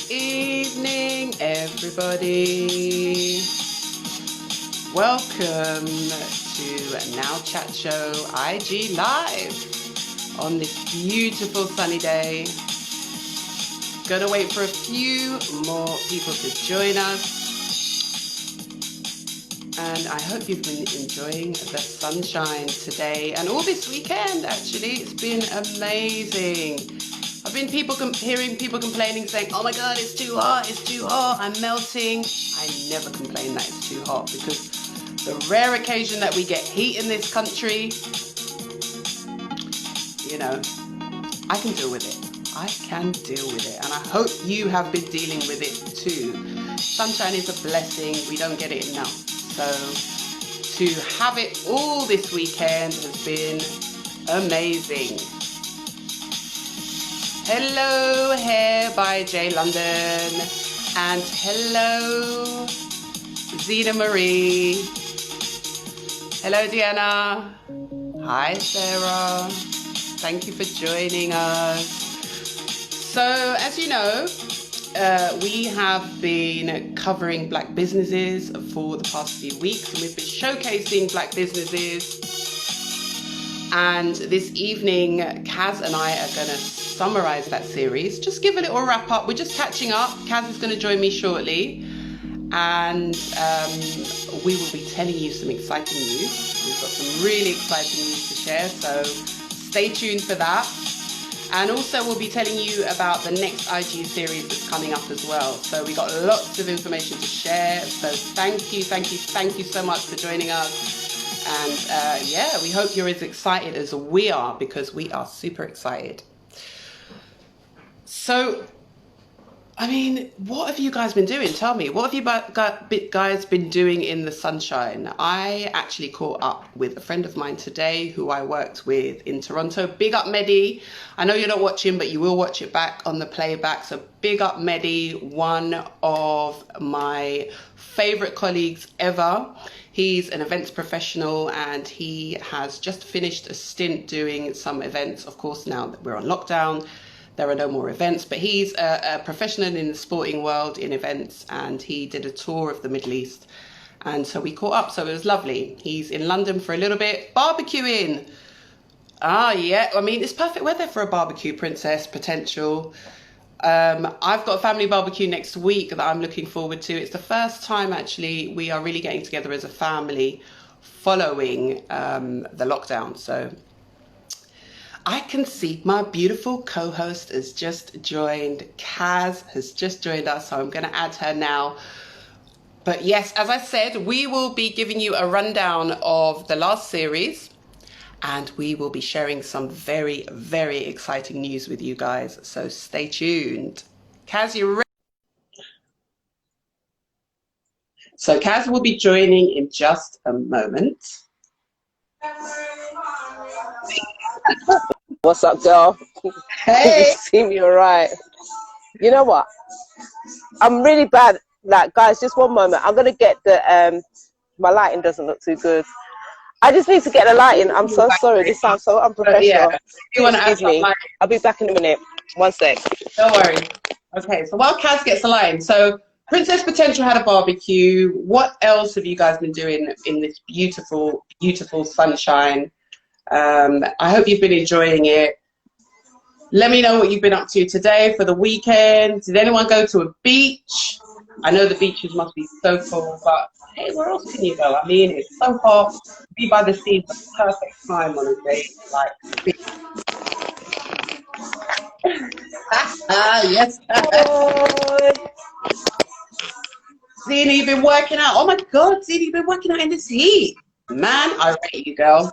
evening, everybody. Welcome to Now Chat Show IG Live on this beautiful sunny day. Gonna wait for a few more people to join us. And I hope you've been enjoying the sunshine today and all this weekend, actually. It's been amazing. I've been hearing people complaining, saying, oh my God, it's too hot, I'm melting. I never complain that it's too hot because the rare occasion that we get heat in this country, you know, I can deal with it. I can deal with it. And I hope you have been dealing with it too. Sunshine is a blessing. We don't get it enough. So to have it all this weekend has been amazing. Hello, Hair by J London, and hello, Zena Marie. Hello, Deanna. Hi, Sarah. Thank you for joining us. So, as you know, we have been covering Black businesses for the past few weeks, and we've been showcasing Black businesses. And this evening, Kaz and I are going to summarize that series, just give a little wrap up. We're just catching up. Kaz is going to join me shortly, and we will be telling you some exciting news. We've got some really exciting news to share, so stay tuned for that. And also we'll be telling you about the next IG series that's coming up as well. So we got lots of information to share. So thank you so much for joining us. And yeah, we hope you're as excited as we are, because we are super excited. So, I mean, what have you guys been doing? Tell me, what have you guys been doing in the sunshine? I actually caught up with a friend of mine today who I worked with in Toronto. Big up, Mehdi. I know you're not watching, but you will watch it back on the playback. So big up, Mehdi, one of my favorite colleagues ever. He's an events professional and he has just finished a stint doing some events. Of course, now that we're on lockdown, there are no more events, but he's a professional in the sporting world in events, and he did a tour of the Middle East. And so we caught up, so it was lovely. He's in London for a little bit, barbecuing. Ah, yeah, I mean, it's perfect weather for a barbecue, Princess, potential. I've got a family barbecue next week that I'm looking forward to. It's the first time, actually, we are really getting together as a family following the lockdown, so I can see my beautiful co-host has just joined. Kaz has just joined us, so I'm going to add her now. But yes, as I said, we will be giving you a rundown of the last series, and we will be sharing some very, very exciting news with you guys. So stay tuned. Kaz, you ready? So Kaz will be joining in just a moment. What's up, girl? Hey. You see me all right? You know what? I'm really bad. Like, guys, just one moment. I'm gonna get the my lighting doesn't look too good. I just need to get the lighting. I'm so sorry. This sounds so unprofessional. Yeah, you want to add Excuse me. I'll be back in a minute. One sec. Don't worry. Okay, so while Kaz gets the line, so Princess Potential had a barbecue. What else have you guys been doing in this beautiful, beautiful sunshine? I hope you've been enjoying it. Let me know what you've been up to today for the weekend. Did anyone go to a beach? I know the beaches must be so full, but hey, where else can you go? I mean, it's so hot. Be by the sea is the perfect time on a day like this. Yes. Zena, you've been working out. Oh my God, Zena, you've been working out in this heat. Man, I rate you, girl.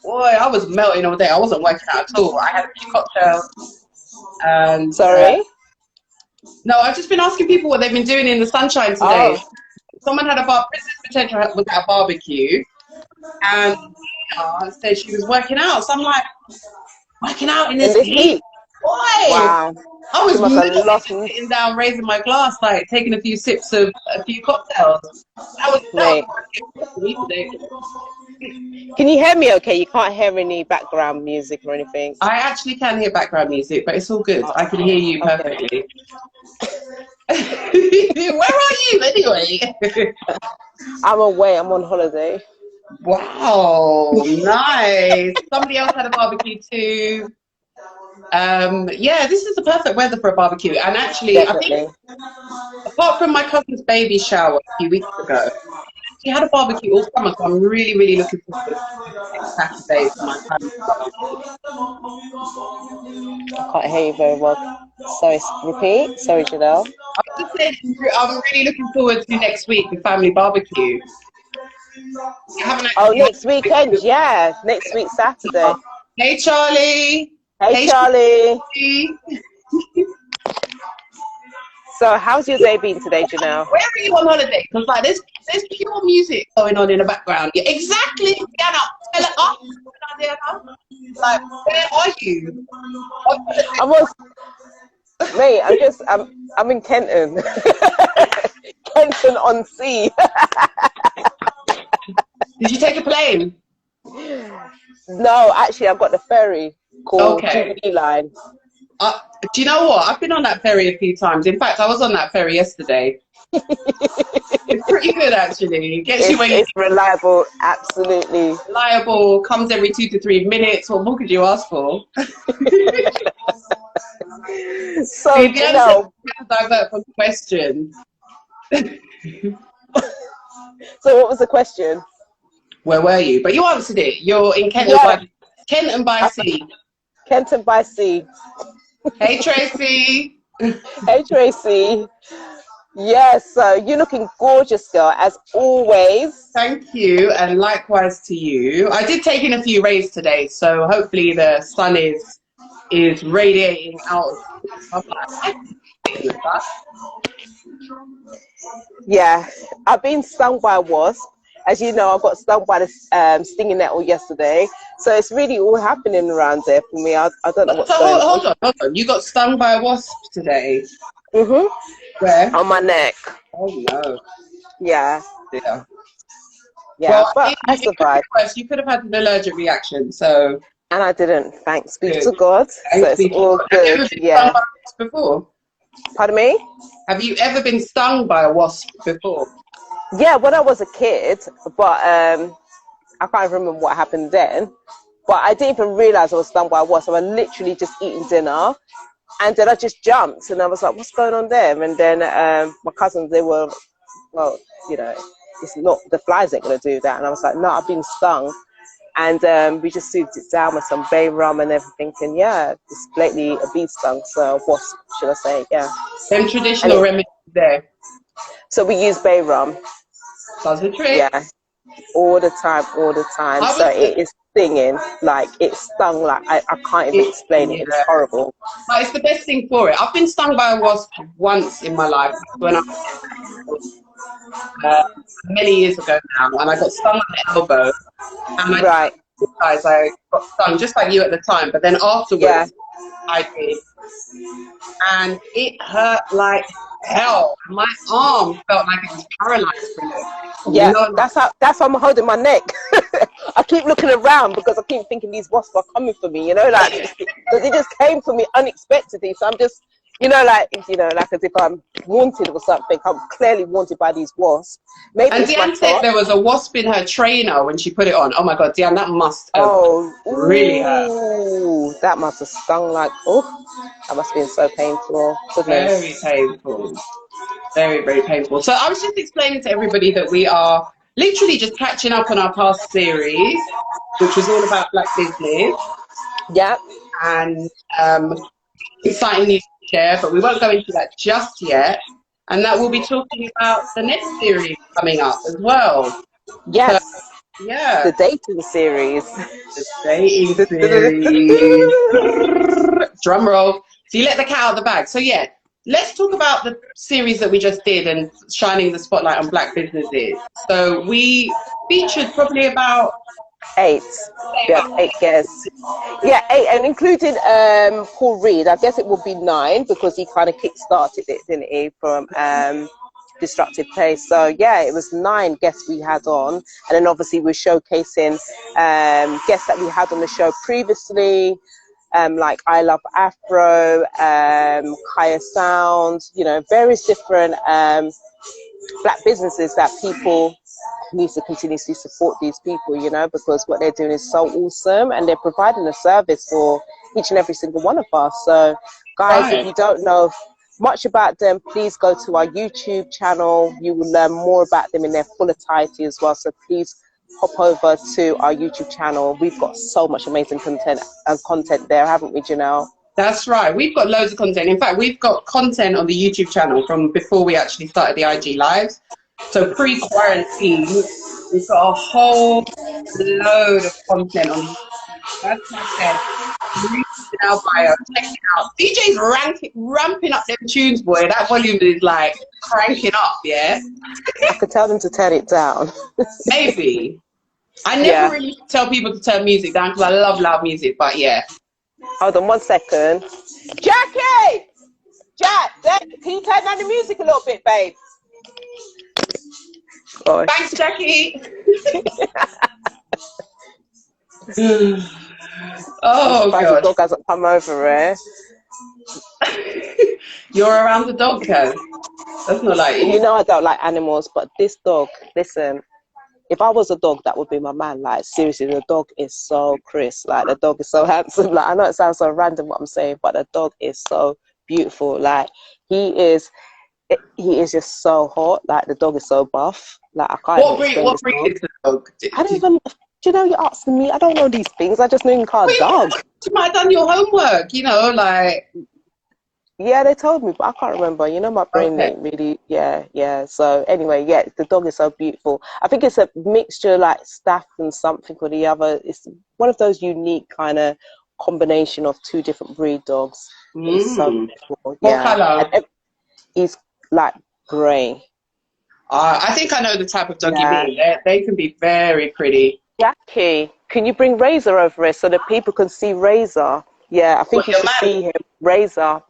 Boy, I was melting all day. I wasn't working out at all. I had a few cocktails. And sorry? No, I've just been asking people what they've been doing in the sunshine today. Oh. Someone had Princess Potential was at a barbecue, and said she was working out. So I'm like, working out in this heat? Boy! Wow. I was sitting down, raising my glass, like taking a few sips of a few cocktails. That was Can you hear me okay? You can't hear any background music or anything? I actually can hear background music, but it's all good. I can hear you Okay. perfectly. Where are you anyway? I'm away. I'm on holiday. Wow, nice. Somebody else had a barbecue too. Yeah, this is the perfect weather for a barbecue. And actually, I think Definitely. apart from my cousin's baby shower a few weeks ago, she had a barbecue all summer, so I'm really, really looking forward to next Saturday for my family barbecue. I can't hear you very well. Sorry, repeat. Sorry, Janelle. I was just saying, I'm really looking forward to next week, the family barbecue. I haven't Oh, actually had next weekend, yeah. Next week, Saturday. Hey, Charlie. Hey, Hey, Charlie. Charlie. So, how's your day been today, Janelle? Where are you on holiday? Because like there's pure music going on in the background. Yeah, exactly, Diana. Tell it up, Diana. Like, where are you? I'm on, mate. I'm in Kenton. Kenton on Sea. Did you take a plane? No, actually, I've got the ferry called Okay. Jubilee Line. Do you know what? I've been on that ferry a few times. In fact, I was on that ferry yesterday. It's pretty good, actually. Gets you where you It's reliable, absolutely. reliable, comes every 2 to 3 minutes. What more could you ask for? So, See, the Janelle, divert from the question. so what was the question? Where were you? But you answered it. You're in Kenton, Yeah. Kenton by Sea. Kenton by Sea. Hey, Tracy. Hey, Tracy. Yes, so you're looking gorgeous, girl, as always. Thank you, and likewise to you. I did take in a few rays today, so hopefully the sun is radiating out. Yeah, I've been stung by a wasp. As you know, I got stung by the stinging nettle yesterday. So it's really all happening around there for me. I don't know what's So going hold on. You got stung by a wasp today. on. Where? On my neck. Oh no. Yeah. Yeah. Yeah, Well, but I survived. you could have had an allergic reaction, so. And I didn't. Thanks be Good. to God. So Thanks it's be to all God. Have you ever good. been Yeah. stung by a wasp before? Pardon me? Have you ever been stung by a wasp before? Yeah, when I was a kid, but I can't remember what happened then. But I didn't even realize I was stung by a wasp. I was literally just eating dinner, and then I just jumped, and I was like, "What's going on there?" And then my cousins, they were, well, you know, it's not, the flies ain't gonna do that. And I was like, "No, I've been stung." And we just soothed it down with some bay rum and everything. And yeah, it's blatantly a bee stung, so wasp, should I say? Yeah. Them traditional remedies there. So we use bay rum. Does the trick. Yeah, all the time. So it is stinging, like it stung, like I can't even explain it. It's horrible. But it's the best thing for it. I've been stung by a wasp once in my life when I was many years ago now, and I got stung on the elbow. And I got stung just like you at the time, but then afterwards I did, and it hurt like hell. My arm felt like it was paralyzed for a little bit. Yeah, that's how I'm holding my neck. I keep looking around because I keep thinking these wasps are coming for me, you know, like because they just came for me unexpectedly. So I'm just, like as if I'm wanted or something. I'm clearly wanted by these wasps. Maybe and Deanne said there was a wasp in her trainer when she put it on. Oh my God, Deanne, that must have really hurt. That must have stung like, that must have been so painful. Goodness. Very painful. Very, very painful. So I was just explaining to everybody that we are literally just catching up on our past series, which was all about Black business. Yeah. And exciting news to share, but we won't go into that just yet. And that we'll be talking about the next series coming up as well. Yes. So, yeah. The dating series. The dating series. Drum roll. So you let the cat out of the bag. So yeah, let's talk about the series that we just did and shining the spotlight on Black businesses. So we featured probably about 8. Yeah, 8 guests. Yeah, 8, and including Paul Reed. I guess it would be 9 because he kind of kick-started it, didn't he? From Destructive Taste. So yeah, it was 9 guests we had on, and then obviously we're showcasing guests that we had on the show previously, like I Love Afro, Kaya Sound, you know, various different black businesses that people need to continuously support these people, you know, because what they're doing is so awesome, and they're providing a service for each and every single one of us. So guys, if you don't know much about them, please go to our YouTube channel. You will learn more about them in their full entirety as well. So please hop over to our YouTube channel. We've got so much amazing content there, haven't we, Janelle? That's right. We've got loads of content. In fact, we've got content on the YouTube channel from before we actually started the IG lives. So pre-quarantine, we've got a whole load of content on. That's what I said. Read it in our bio. Check it out. DJ's ramping up them tunes, boy. That volume is like cranking up, yeah? I could tell them to turn it down. Maybe. I never really tell people to turn music down because I love loud music, but yeah. Hold on 1 second. Jackie! Jack, can you turn down the music a little bit, babe? Gosh. Thanks, Jackie. Oh, God. The dog hasn't come over, eh? You're around the dog, Kaz. That's not like you. You know I don't like animals, but this dog, listen, if I was a dog, that would be my man. Like, seriously, the dog is so crisp. Like, the dog is so handsome. Like, I know it sounds so random what I'm saying, but the dog is so beautiful. Like, he is just so hot. Like, the dog is so buff. Like, I can't. What breed is the dog? I don't even. Do you know, you're asking me? I don't know these things. I just know you can't dog. You might have done your homework, you know, like. Yeah, they told me, but I can't remember. You know, my brain ain't really. Yeah. So anyway, yeah, the dog is so beautiful. I think it's a mixture, like staff and something or the other. It's one of those unique kind of combination of 2 different breed dogs. It's so beautiful. What colour? He's like grey. I think I know the type of dog you mean. They can be very pretty. Jackie, can you bring Razor over here so that people can see Razor? Yeah, I think you should see him. Razor.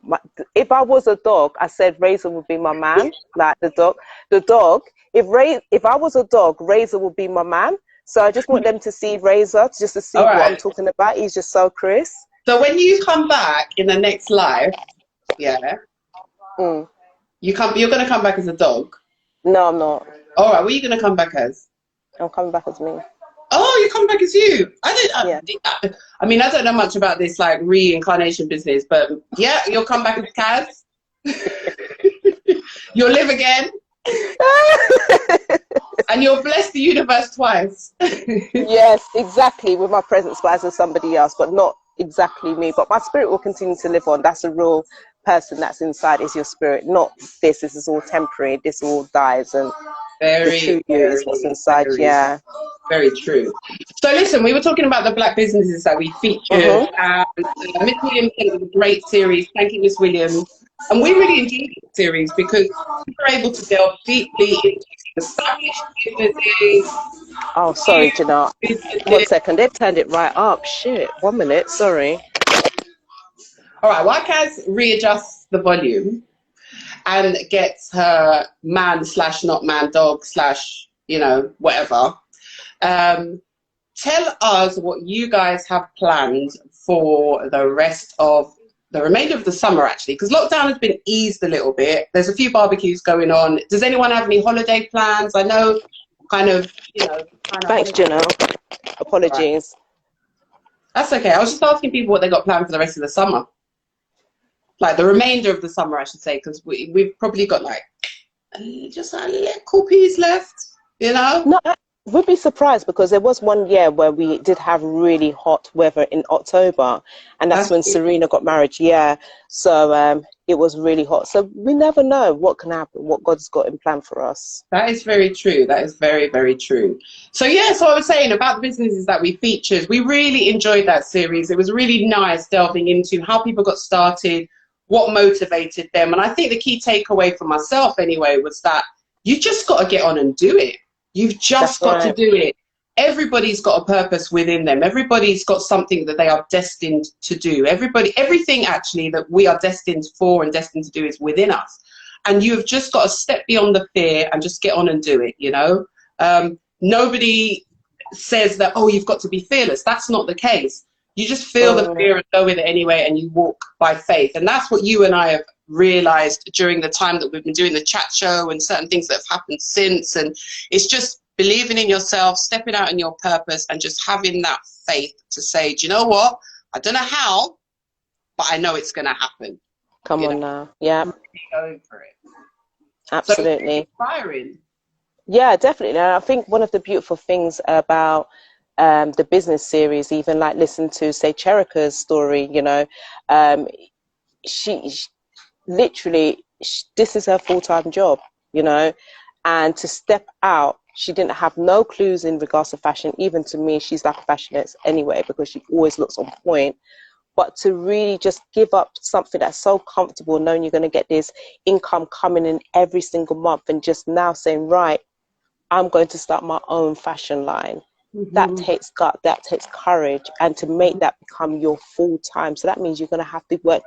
If I was a dog, I said Razor would be my man. Like the dog. The dog. If I was a dog, Razor would be my man. So I just want them to see Razor, just to see what I'm talking about. He's just so crisp. So when you come back in the next live, you're going to come back as a dog? No, I'm not. All right, what are you going to come back as? I'm coming back as me. Oh, you come back as you. I mean, I don't know much about this like reincarnation business, but yeah, you'll come back as Kaz. You'll live again. And you'll bless the universe twice. Yes, exactly, with my presence, but as somebody else, but not exactly me. But my spirit will continue to live on. That's a real person that's inside, is your spirit, not this is all temporary, this all dies, and the true you is what's inside. Very true. So listen, we were talking about the black businesses that we featured, and Miss Williams said it was a great series. Thank you, Miss Williams. And we really enjoyed the series because we were able to delve deeply into established businesses. Oh, sorry, Janelle. 1 second, they've turned it right up. Shit, 1 minute, sorry. All right, while Kaz readjusts the volume and gets her man/not man dog / you know, whatever, tell us what you guys have planned for the remainder of the summer, actually, because lockdown has been eased a little bit. There's a few barbecues going on. Does anyone have any holiday plans? I know, Thanks, Janelle. Apologies. Right. That's okay. I was just asking people what they got planned for the rest of the summer. Like the remainder of the summer, I should say, because we've probably got like just a little piece left, you know? No, I would be surprised because there was one year where we did have really hot weather in October, and that's when Serena got married. Yeah, so it was really hot. So we never know what can happen, what God's got in plan for us. That is very true. That is very, very true. So yeah, so I was saying about the businesses that we featured, we really enjoyed that series. It was really nice delving into how people got started, what motivated them. And I think the key takeaway for myself anyway was that you just got to get on and do it. You've just got to do it. Everybody's got a purpose within them. Everybody's got something that they are destined to do. Everything actually that we are destined for and destined to do is within us. and you have just got to step beyond the fear and just get on and do it, you know. Nobody says that, oh, you've got to be fearless. That's not the case. You just feel the fear and go with it anyway, and you walk by faith. And that's what you and I have realized during the time that we've been doing the chat show and certain things that have happened since. And it's just believing in yourself, stepping out in your purpose, and just having that faith to say, do you know what? I don't know how, but I know it's going to happen. Come on now. Yeah. Going for it. Absolutely. So inspiring. Yeah, definitely. And I think one of the beautiful things about the business series, even like listen to, say, Cherika's story, you know, she literally, this is her full-time job, you know, and to step out, she didn't have no clues in regards to fashion. Even to me, she's like a fashionista anyway, because she always looks on point. But to really just give up something that's so comfortable, knowing you're going to get this income coming in every single month, and just now saying, right, I'm going to start my own fashion line. That takes gut, that takes courage, and to make that become your full time. So that means you're going to have to work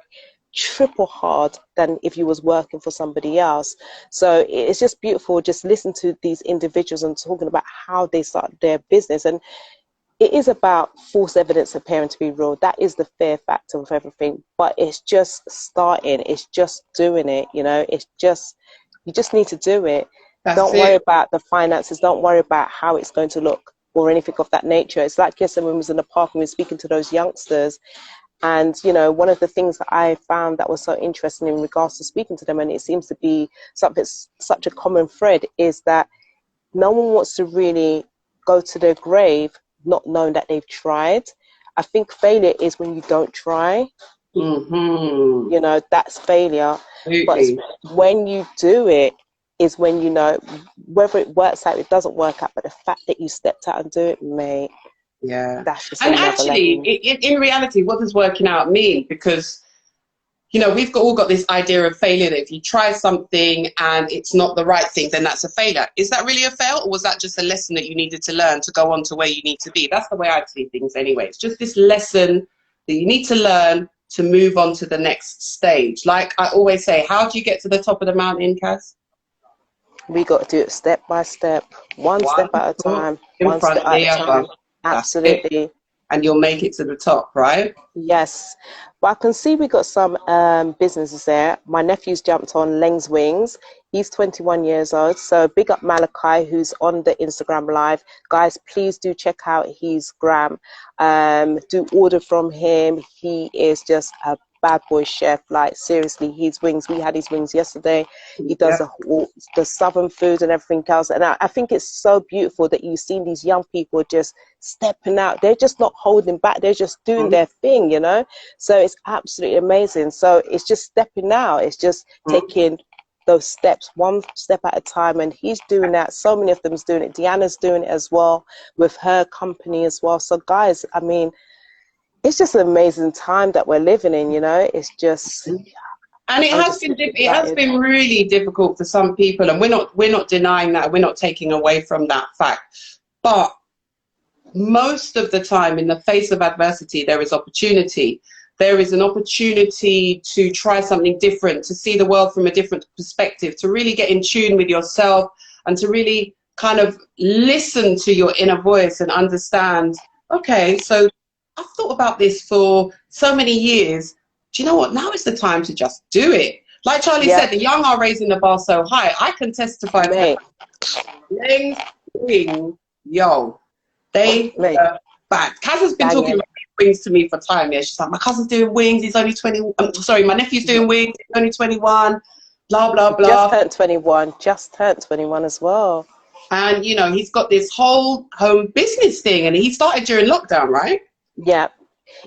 triple hard than if you was working for somebody else. So it's just beautiful. Just listen to these individuals and talking about how they started their business. And it is about false evidence appearing to be real. That is the fear factor of everything. But it's just starting. It's just doing it. You know, it's just, you just need to do it. Don't worry about the finances. Don't worry about how it's going to look or anything of that nature. It's like yesterday when we was in the park and we were speaking to those youngsters. And, you know, one of the things that I found that was so interesting in regards to speaking to them, and it seems to be something, such a common thread, is that no one wants to really go to their grave not knowing that they've tried. I think failure is when you don't try. You know, that's failure. Absolutely. But when you do it is when you know whether it works out, it doesn't work out, but the fact that you stepped out and do it, mate. Yeah. That's just and actually, in reality, what does working out mean? Because, you know, we've all got this idea of failure, that if you try something and it's not the right thing, then that's a failure. Is that really a fail, or was that just a lesson that you needed to learn to go on to where you need to be? That's the way I see things anyway. It's just this lesson that you need to learn to move on to the next stage. Like I always say, how do you get to the top of the mountain, Kaz? We got to do it step by step, one step at a time, one step at a time. Absolutely. And you'll make it to the top, right? Yes. But I can see we got some businesses there. My nephew's jumped on Leng's Wings. He's 21 years old. So big up Malachi, who's on the Instagram live. Guys, please do check out his gram. Do order from him. He is just a bad boy chef. Like seriously, his wings, we had his wings yesterday. He does the southern food and everything else. And I think it's so beautiful that you've seen these young people just stepping out. They're just not holding back. They're just doing their thing, you know. So it's absolutely amazing. So it's just stepping out. It's just taking those steps, one step at a time. And he's doing that. So many of them's doing it. Deanna's doing it as well with her company as well. So guys, I mean, it's just an amazing time that we're living in, you know. It's just, and it has been really difficult for some people, and we're not denying that. We're not taking away from that fact. But most of the time, in the face of adversity, there is opportunity. There is an opportunity to try something different, to see the world from a different perspective, to really get in tune with yourself, and to really kind of listen to your inner voice and understand, okay, so I've thought about this for so many years. Do you know what? Now is the time to just do it. Like Charlie said, the young are raising the bar so high. I can testify that. Leng's Wings, yo, they were bad. Kaz has been talking about wings to me for time. Yeah, she's like, my cousin's doing wings. He's only 20. Sorry, my nephew's doing wings. He's only 21. Blah blah blah. Just turned 21. Just turned 21 as well. And you know, he's got this whole home business thing, and he started during lockdown, right? Yeah,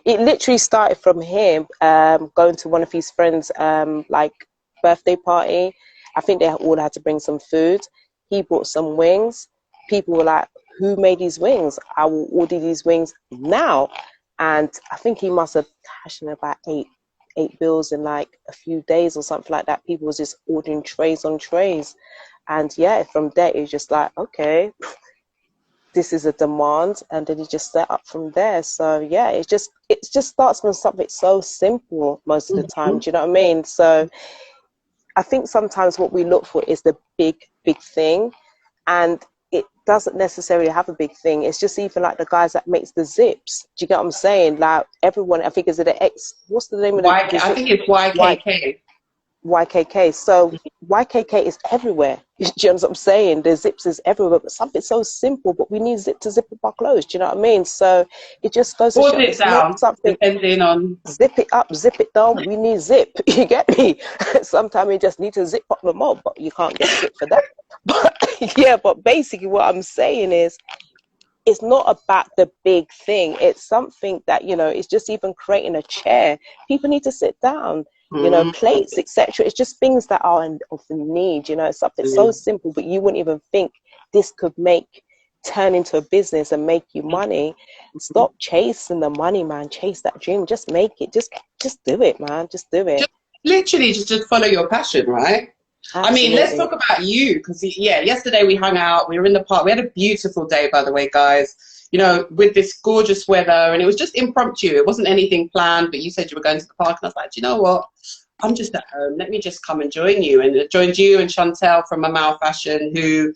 it literally started from him going to one of his friends' like birthday party. I think they all had to bring some food. He bought some wings. People were like, "Who made these wings? I will order these wings now." And I think he must have cashed in about eight bills in like a few days or something like that. People was just ordering trays on trays, and yeah, from there it was just like, okay, this is a demand, and then you just set up from there. So yeah, it just starts from something so simple most of the time. Do you know what I mean? So I think sometimes what we look for is the big thing, and it doesn't necessarily have a big thing. It's just even like the guys that makes the zips. Do you get what I'm saying? Like everyone, I think is it the X? What's the name of the? I think it's YKK. YKK. So YKK is everywhere. Do you know what I'm saying? The zips is everywhere, but something so simple, but we need zip to zip up our clothes. Do you know what I mean? So it just goes to Or show zip it's down, not something. depending on. Zip it up, zip it down. We need zip. You get me? Sometimes we just need to zip up the mob, but you can't get zip for that. But yeah, but basically what I'm saying is, it's not about the big thing. It's something that, you know, it's just even creating a chair. People need to sit down, you know, plates, etc. It's just things that are of the need, you know, it's something so simple, but you wouldn't even think this could turn into a business and make you money. And stop chasing the money, man. Chase that dream. Just make it. Just do it, man. Just do it. Literally just follow your passion, right? Absolutely. I mean, let's talk about you, because yeah, yesterday we hung out, we were in the park, we had a beautiful day, by the way, guys, you know, with this gorgeous weather, and it was just impromptu, it wasn't anything planned, but you said you were going to the park, and I was like, do you know what, I'm just at home, let me just come and join you. And I joined you and Chantel from Amal Fashion, who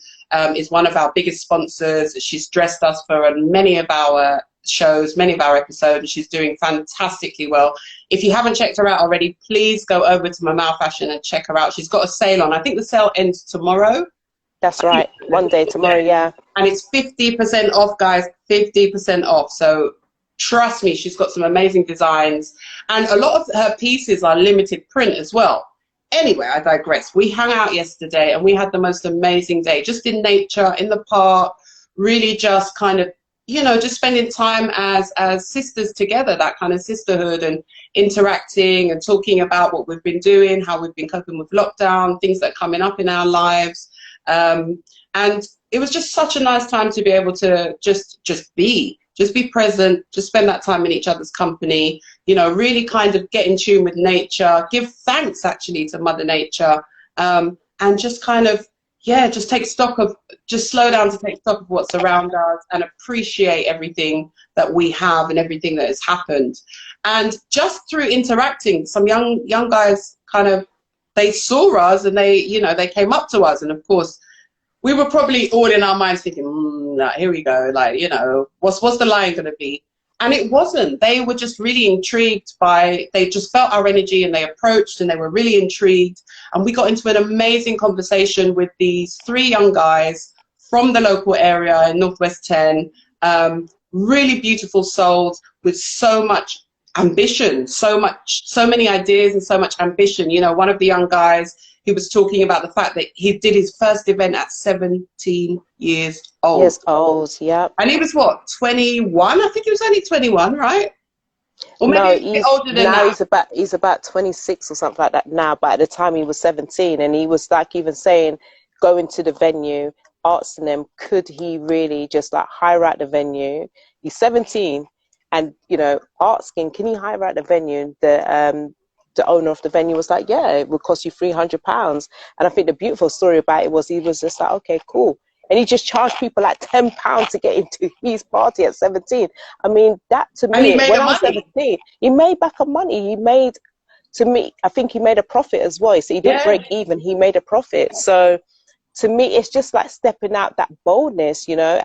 is one of our biggest sponsors. She's dressed us for many of our shows, many of our episodes, and she's doing fantastically well. If you haven't checked her out already, please go over to Mamal Fashion and check her out. She's got a sale on. I think the sale ends tomorrow. That's right. One day tomorrow, yeah. And it's 50% off, guys. 50% off. So trust me, she's got some amazing designs. And a lot of her pieces are limited print as well. Anyway, I digress. We hung out yesterday and we had the most amazing day. Just in nature, in the park, really just kind of, you know, just spending time as sisters together, that kind of sisterhood, and interacting and talking about what we've been doing, how we've been coping with lockdown, things that are coming up in our lives. And it was just such a nice time to be able to just be present, just spend that time in each other's company, you know, really kind of get in tune with nature, give thanks actually to Mother Nature, and just kind of, yeah, just slow down to take stock of what's around us and appreciate everything that we have and everything that has happened. And just through interacting, some young guys kind of, they saw us and they, you know, they came up to us. And of course, we were probably all in our minds thinking, here we go, like, you know, what's the line going to be? And it wasn't. They were just really intrigued they just felt our energy, and they approached and they were really intrigued. And we got into an amazing conversation with these 3 young guys from the local area in Northwest 10, really beautiful souls with so much ambition, so many ideas and so much ambition. You know, one of the young guys, he was talking about the fact that he did his first event at 17 years old. Years old, yeah. And he was what, 21? I think he was only 21, right? Or maybe no, he's older than that. He's about 26 or something like that now, but at the time he was 17, and he was like even saying, going to the venue, asking them, could he really just like hire out the venue? He's 17, and, you know, asking, can he hire out the venue? The owner of the venue was like, yeah, it would cost you £300. And I think the beautiful story about it was he was just like, okay, cool. And he just charged people like £10 to get into his party at 17. I mean, that to me, when I was 17, he made back a money. He made, to me, I think he made a profit as well. So he didn't break even, he made a profit. So to me, it's just like stepping out that boldness, you know.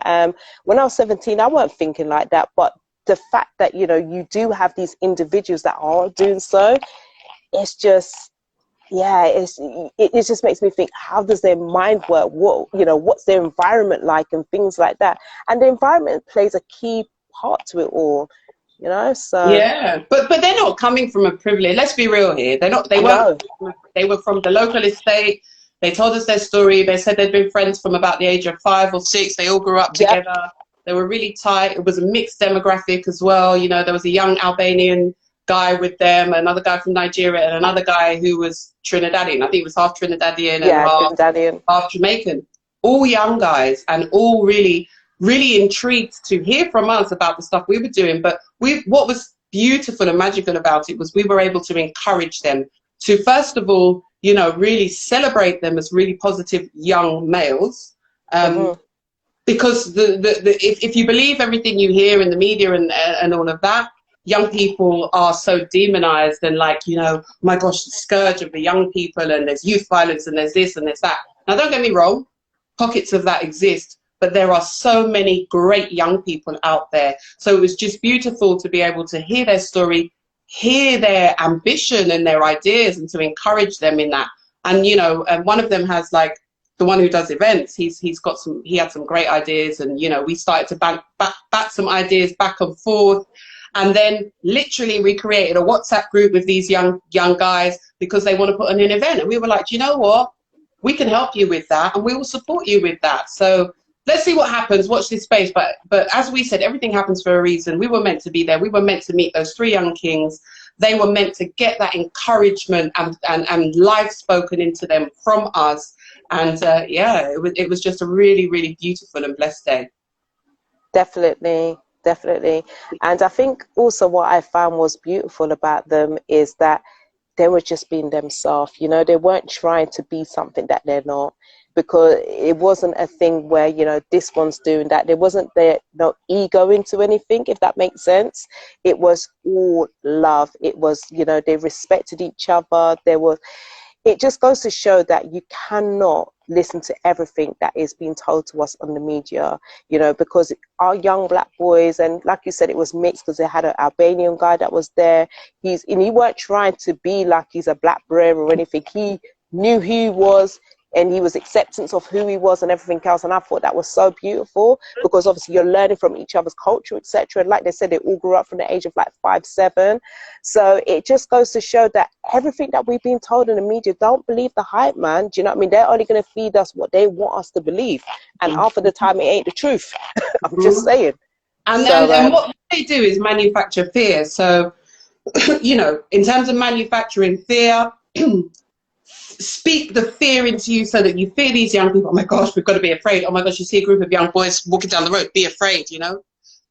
When I was 17, I wasn't thinking like that. But the fact that, you know, you do have these individuals that are doing so, it's just, yeah, it just makes me think, how does their mind work? What, you know, what's their environment like and things like that? And the environment plays a key part to it all, you know. So yeah, but they're not coming from a privilege. Let's be real here. They were from the local estate. They told us their story. They said they'd been friends from about the age of 5 or 6. They all grew up together. They were really tight. It was a mixed demographic as well. You know, there was a young Albanian guy with them, another guy from Nigeria, and another guy who was Trinidadian. I think he was half Trinidadian and half Jamaican. All young guys, and all really, really intrigued to hear from us about the stuff we were doing. But what was beautiful and magical about it was we were able to encourage them to, first of all, you know, really celebrate them as really positive young males. Because if you believe everything you hear in the media and all of that, young people are so demonized and like, you know, my gosh, the scourge of the young people, and there's youth violence and there's this and there's that. Now, don't get me wrong, pockets of that exist, but there are so many great young people out there. So it was just beautiful to be able to hear their story, hear their ambition and their ideas, and to encourage them in that. And, you know, and one of them has, like, the one who does events, he had some great ideas, and, you know, we started to bat some ideas back and forth, and then literally we created a WhatsApp group with these young guys because they want to put on an event. And we were like, you know what, we can help you with that, and we will support you with that. So let's see what happens. Watch this space. But as we said, everything happens for a reason. We were meant to be there. We were meant to meet those 3 young kings. They were meant to get that encouragement and life spoken into them from us. And yeah, it was just a really, really beautiful and blessed day. Definitely, definitely. And I think also what I found was beautiful about them is that they were just being themselves. You know, they weren't trying to be something that they're not, because it wasn't a thing where, you know, this one's doing that. There wasn't no ego into anything, if that makes sense. It was all love. It was, you know, they respected each other. It just goes to show that you cannot listen to everything that is being told to us on the media, you know, because our young black boys, and like you said, it was mixed because they had an Albanian guy that was there. And he weren't trying to be like he's a black bear or anything. He knew who he was, and he was acceptance of who he was and everything else. And I thought that was so beautiful, because obviously you're learning from each other's culture, etc. And like they said, they all grew up from the age of like 5, 7. So it just goes to show that everything that we've been told in the media, don't believe the hype, man. Do you know what I mean? They're only going to feed us what they want us to believe. And half of the time it ain't the truth. I'm just saying. And what they do is manufacture fear. So, you know, in terms of manufacturing fear, speak the fear into you so that you fear these young people. Oh my gosh, we've got to be afraid. Oh my gosh, you see a group of young boys walking down the road, be afraid, you know?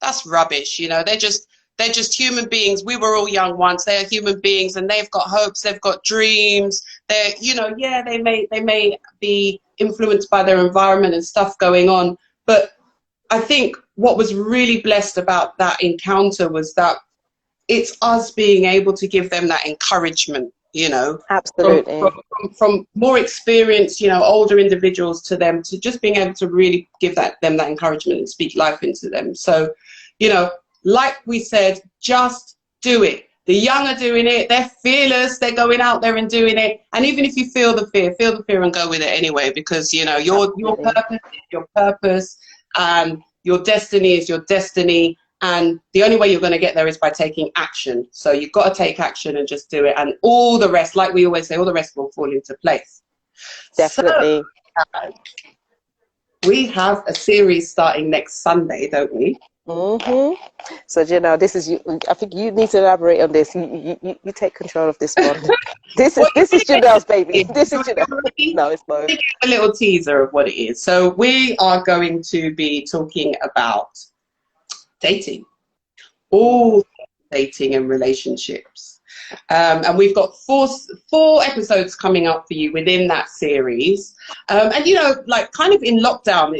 That's rubbish, you know? They're just human beings. We were all young once. They're human beings, and they've got hopes, they've got dreams. They're, you know, yeah, they may be influenced by their environment and stuff going on. But I think what was really blessed about that encounter was that it's us being able to give them that encouragement, you know. Absolutely. From more experienced, you know, older individuals to them, to just being able to really give them that encouragement and speak life into them. So, you know, like we said, just do it. The young are doing it. They're fearless. They're going out there and doing it. And even if you feel the fear and go with it anyway, because, you know, your purpose is your purpose, and your destiny is your destiny. And the only way you're going to get there is by taking action. So you've got to take action and just do it. And all the rest, like we always say, all the rest will fall into place. Definitely. So, we have a series starting next Sunday, don't we? Mm-hmm. So, you know, this is, I think you need to elaborate on this. You take control of this one. This is Janelle's baby. This is Janelle. No, it's both. A little teaser of what it is. So we are going to be talking about dating, all dating and relationships, and we've got four episodes coming up for you within that series. And, you know, like, kind of in lockdown,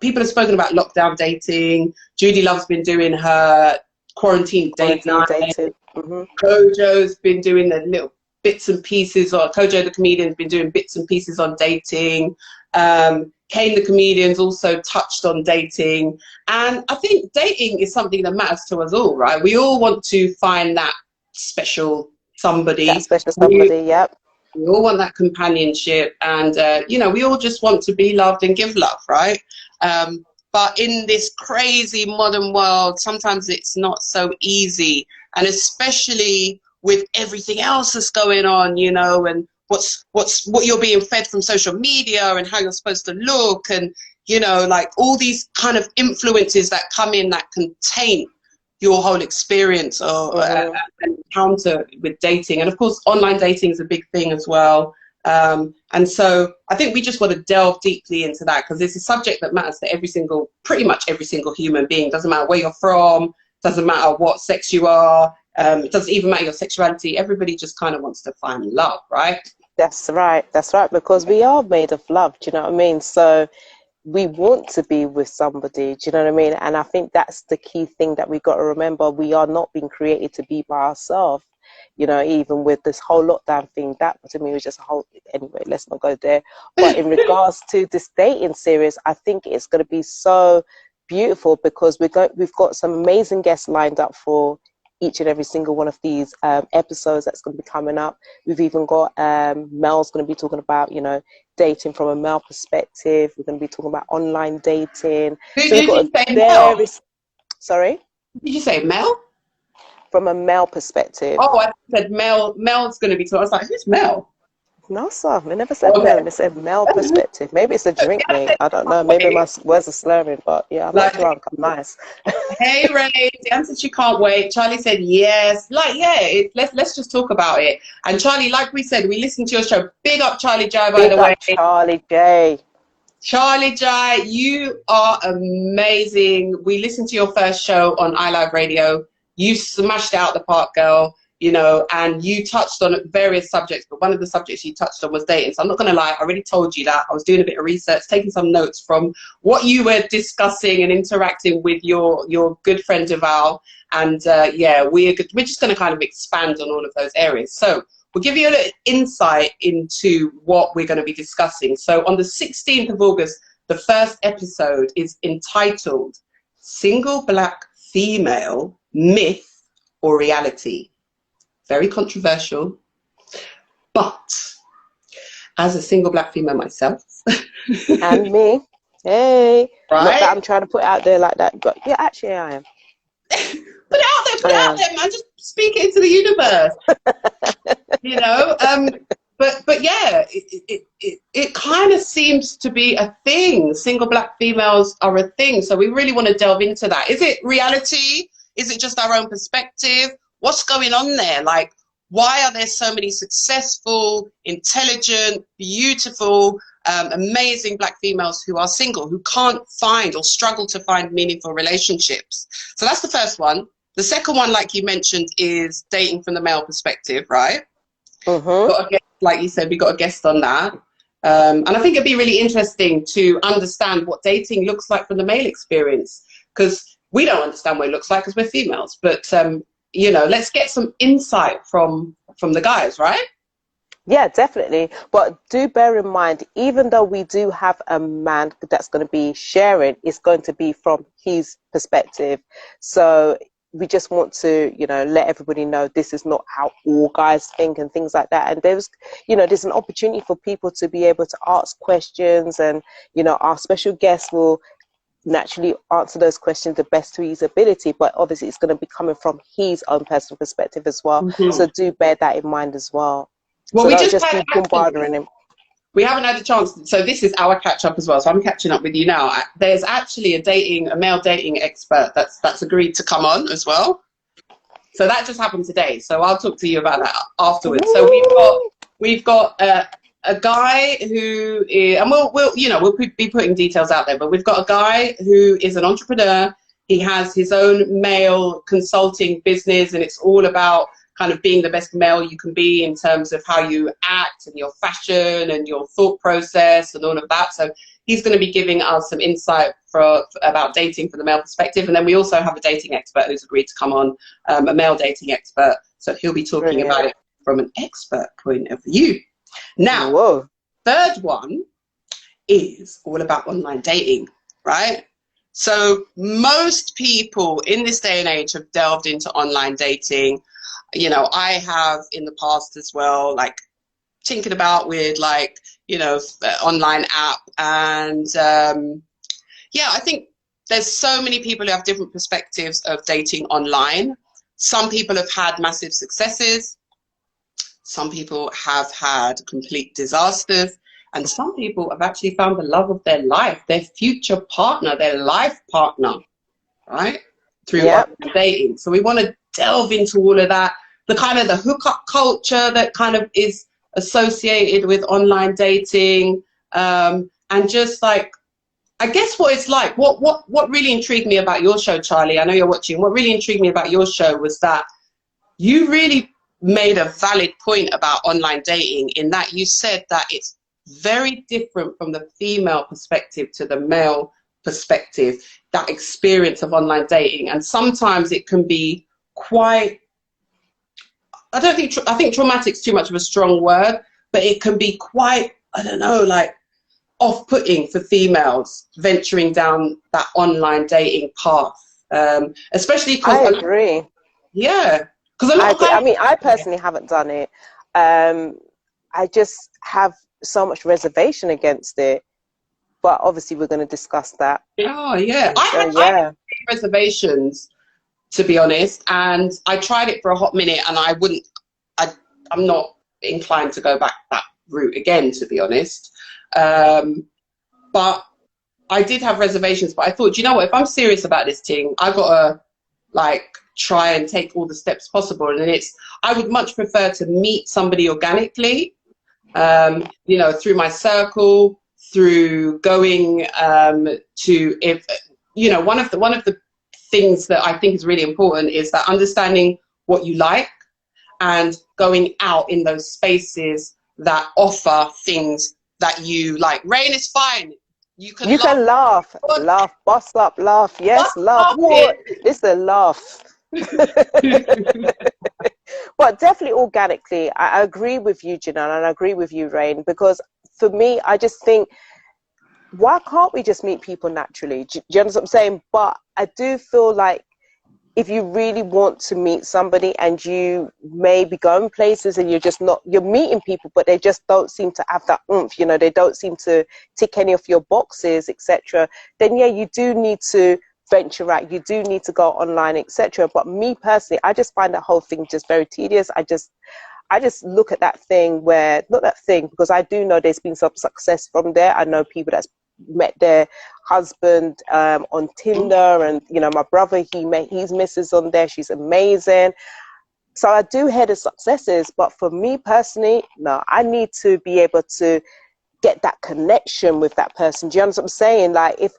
people have spoken about lockdown dating. Judy Love's been doing her quarantine dating. Mm-hmm. Kojo's been doing the little bits and pieces, or Kojo the comedian's been doing bits and pieces on dating. Kane the comedian's also touched on dating. And I think dating is something that matters to us all, right? We all want to find that special somebody. Yep. We all want that companionship, and you know, we all just want to be loved and give love, right? But in this crazy modern world, sometimes it's not so easy, and especially with everything else that's going on, you know, and what you're being fed from social media, and how you're supposed to look, and, you know, like all these kind of influences that come in that can taint your whole experience or encounter with dating. And of course, online dating is a big thing as well. And so I think we just want to delve deeply into that, because it's a subject that matters to pretty much every single human being. Doesn't matter where you're from, doesn't matter what sex you are, it doesn't even matter your sexuality. Everybody just kind of wants to find love, right? That's right, because we are made of love, do you know what I mean? So we want to be with somebody. Do you know what I mean? And I think that's the key thing that we got to remember. We are not being created to be by ourselves. You know, even with this whole lockdown thing, that to me was just a whole. Anyway, let's not go there. But in regards to this dating series, I think it's going to be so beautiful because we've got some amazing guests lined up for each and every single one of these episodes that's going to be coming up. We've even got Mel's going to be talking about, you know, dating from a male perspective. We're going to be talking about online dating. Who So we've did got you say, Mel? Sorry? Did you say Mel? From a male perspective. Oh, I said Mel. Mel's going to be talking. I was like, who's Mel? No, sir. They never said Okay. male. They said male perspective. Maybe it's a drink, mate. I don't know. Maybe my words are slurring, but yeah, I'm not drunk. I'm nice. Hey, Ray. Diane said she can't wait. Charlie said yes. Like, yeah, let's just talk about it. And Charlie, like we said, we listened to your show. Big up Charlie J, by the way. Charlie J. Charlie J, you are amazing. We listened to your first show on iLive Radio. You smashed it out the park, girl. You know, and you touched on various subjects, but one of the subjects you touched on was dating. So I'm not going to lie, I already told you that. I was doing a bit of research, taking some notes from what you were discussing and interacting with your good friend Deval. And yeah, we're just going to kind of expand on all of those areas. So we'll give you a little insight into what we're going to be discussing. So on the 16th of August, the first episode is entitled Single Black Female, Myth or Reality. Very controversial, but as a single black female myself, and me, hey, right? Not that I'm trying to put it out there like that, but yeah, actually I am. Put it out there, man. Just speak it into the universe. You know, but yeah, it kind of seems to be a thing. Single black females are a thing, so we really want to delve into that. Is it reality? Is it just our own perspective? What's going on there? Like, why are there so many successful, intelligent, beautiful, amazing black females who are single, who can't find or struggle to find meaningful relationships? So that's the first one. The second one, like you mentioned, is dating from the male perspective, right? Mm-hmm. Like you said, we got a guest on that. And I think it'd be really interesting to understand what dating looks like from the male experience, because we don't understand what it looks like because we're females. But you know, let's get some insight from the guys, right? Yeah, definitely. But do bear in mind, even though we do have a man that's going to be sharing, it's going to be from his perspective. So we just want to, you know, let everybody know this is not how all guys think and things like that. And there's, you know, there's an opportunity for people to be able to ask questions, and, you know, our special guest will naturally answer those questions the best to his ability, but obviously it's going to be coming from his own personal perspective as well. Mm-hmm. So do bear that in mind as well. Well, so we just be bombarding him. We haven't had a chance. So this is our catch up as well. So I'm catching up with you now. There's actually a male dating expert that's agreed to come on as well. So that just happened today. So I'll talk to you about that afterwards. Woo! So we've got a guy who is, and we'll be putting details out there, but we've got a guy who is an entrepreneur. He has his own male consulting business, and it's all about kind of being the best male you can be in terms of how you act and your fashion and your thought process and all of that. So he's going to be giving us some insight about dating from the male perspective. And then we also have a dating expert who's agreed to come on, a male dating expert. So he'll be talking about it from an expert point of view. Now, third one is all about online dating, right? So most people in this day and age have delved into online dating. You know, I have in the past as well, like tinkered about with like, you know, online app. And yeah, I think there's so many people who have different perspectives of dating online. Some people have had massive successes. Some people have had complete disasters. And some people have actually found the love of their life, their future partner, their life partner, right? Through online dating. So we want to delve into all of that. The kind of the hookup culture that kind of is associated with online dating, and just like, I guess what it's like, what really intrigued me about your show, Charlie, I know you're watching, what really intrigued me about your show was that you really made a valid point about online dating, in that you said that it's very different from the female perspective to the male perspective, that experience of online dating. And sometimes it can be quite, I think traumatic's too much of a strong word, but it can be quite, I don't know, like off-putting for females venturing down that online dating path. Especially because I agree. Yeah, because a lot of I mean, I personally haven't done it. I just have so much reservation against it. But obviously, we're going to discuss that. Oh yeah, So, I had reservations, to be honest, and I tried it for a hot minute, and I'm not inclined to go back that route again, to be honest. But I did have reservations, but I thought, you know what, if I'm serious about this thing, I gotta like try and take all the steps possible. And I would much prefer to meet somebody organically, you know, through my circle, through going to, if you know, one of the things that I think is really important is that understanding what you like and going out in those spaces that offer things that you like. Rain is fine. You can laugh, boss up, laugh. Yes, laugh. What? It's a laugh. But definitely organically, I agree with you, Janelle, and I agree with you, Rain, because for me, I just think, why can't we just meet people naturally? Do you understand what I'm saying? But I do feel like if you really want to meet somebody and you may be going places and you're meeting people, but they just don't seem to have that oomph, you know, they don't seem to tick any of your boxes, etc., then yeah, you do need to venture out, you do need to go online, etc. But me personally, I just find that whole thing just very tedious. I just look at that thing because I do know there's been some success from there. I know people that's met their husband on Tinder, and you know, my brother, he met his missus on there, she's amazing. So I do hear the successes, but for me personally, no, I need to be able to get that connection with that person. Do you understand what I'm saying? Like, if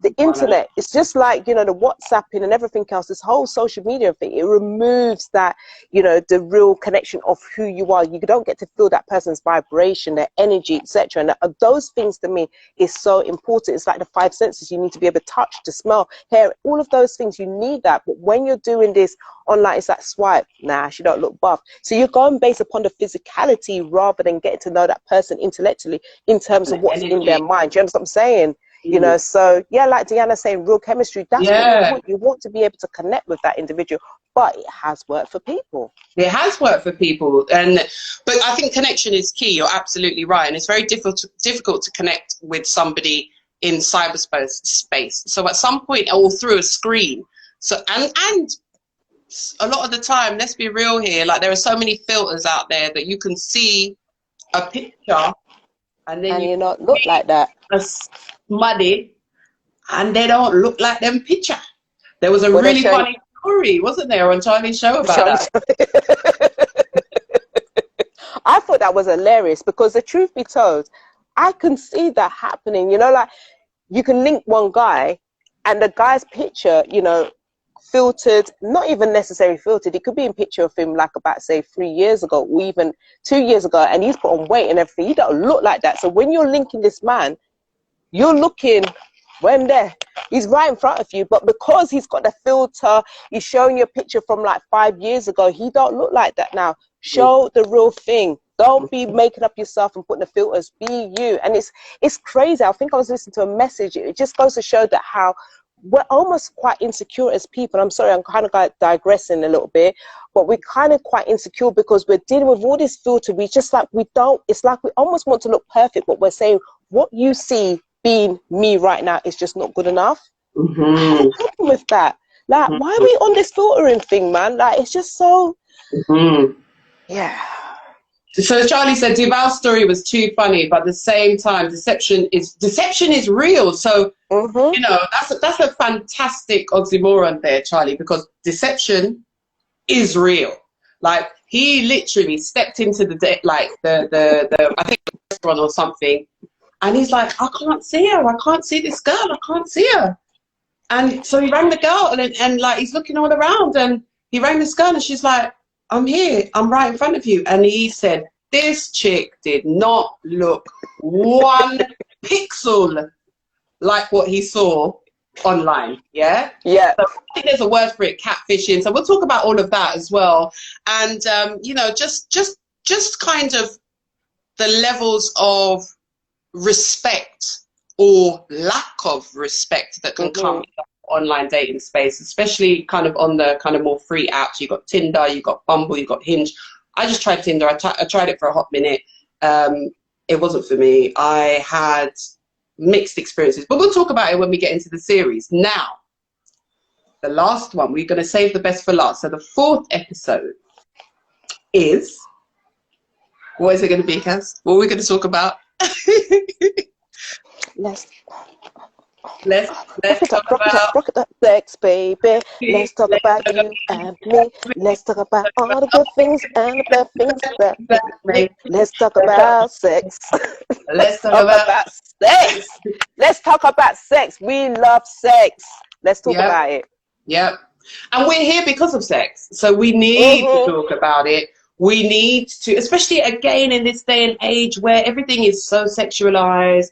the internet, it's just like, you know, the WhatsApping and everything else, this whole social media thing, it removes that, you know, the real connection of who you are. You don't get to feel that person's vibration, their energy, etc. And those things to me is so important. It's like the five senses. You need to be able to touch, to smell, hear, all of those things. You need that. But when you're doing this online, it's like swipe, nah, she don't look buff. So you're going based upon the physicality rather than getting to know that person intellectually in terms of what's in their mind. Do you understand what I'm saying? You know, so yeah, like Deanna saying, real chemistry, that's what you want. You want to be able to connect with that individual, but it has worked for people. It has worked for people, but I think connection is key. You're absolutely right, and it's very difficult to connect with somebody in cyberspace. So at some point, or through a screen. So and a lot of the time, let's be real here, like there are so many filters out there that you can see a picture, and then you not look like that. Muddy, and they don't look like them picture. There was a really funny story, wasn't there, on Charlie's show about that? I thought that was hilarious, because the truth be told, I can see that happening. You know, like you can link one guy and the guy's picture, you know, filtered, not even necessarily filtered, it could be a picture of him like about say 3 years ago or even 2 years ago, and he's put on weight and everything. He don't look like that. So when you're linking this man, you're looking, when there, he's right in front of you, but because he's got the filter, he's showing you a picture from like 5 years ago, he don't look like that now. Show the real thing. Don't be making up yourself and putting the filters. Be you. And it's crazy. I think I was listening to a message. It just goes to show that how we're almost quite insecure as people. I'm sorry, I'm kind of digressing a little bit, but we're kind of quite insecure because we're dealing with all this filter. It's like we almost want to look perfect, but we're saying what you see being me right now is just not good enough. Mm-hmm. I have a problem with that. Like, why are we on this filtering thing, man? Like, it's just so, yeah. So Charlie said Duval's story was too funny, but at the same time, deception is real. So you know, that's a fantastic oxymoron there, Charlie, because deception is real. Like, he literally stepped into the I think restaurant or something, and he's like, I can't see her. I can't see this girl. I can't see her. And so he rang the girl, and like he's looking all around, and he rang this girl, and she's like, I'm here. I'm right in front of you. And he said, This chick did not look one pixel like what he saw online. Yeah. Yeah. So I think there's a word for it, catfishing. So we'll talk about all of that as well. And you know, just kind of the levels of respect or lack of respect that can come in the online dating space, especially kind of on the kind of more free apps. You got Tinder, you got Bumble, you got Hinge. I just tried Tinder. I tried it for a hot minute. It wasn't for me. I had mixed experiences, but we'll talk about it when we get into the series. Now, the last one, we're going to save the best for last. So the 4th episode is, what is it going to be, Kaz? What are we going to talk about? Let's talk about rock it up, sex, baby. Let's talk about you and me. Let's talk about all the good things and the bad things that make. Let's talk about sex. Let's talk about sex. Let's talk about sex. We love sex. Let's talk about it. Yep. And we're here because of sex. So we need to talk about it. We need to, especially again in this day and age where everything is so sexualized.